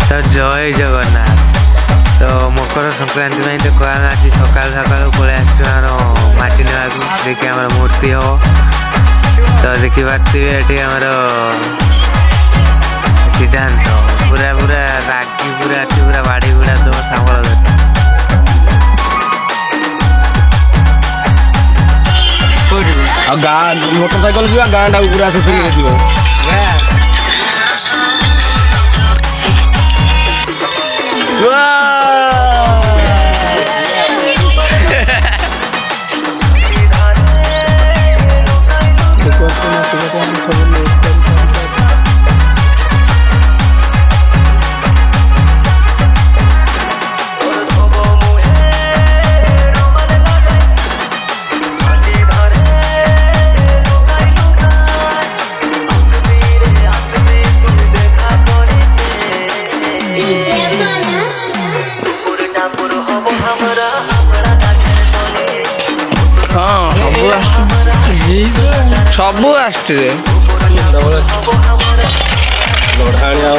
तो जय जगन्नाथ। तो मकर संक्रांति में तो कह आज सकाल सकाल पलि माटी ना देखिए आम मूर्ति हम तो देखी पारे ये सिद्धांत पूरा पूरा रागी पूरा अच्छी पूरा बाड़ी गुड़ा दम सांबल गाँ मोटरसाइकेल जी गाँ टाक पूरा से सबू आसरे लड़ाणिया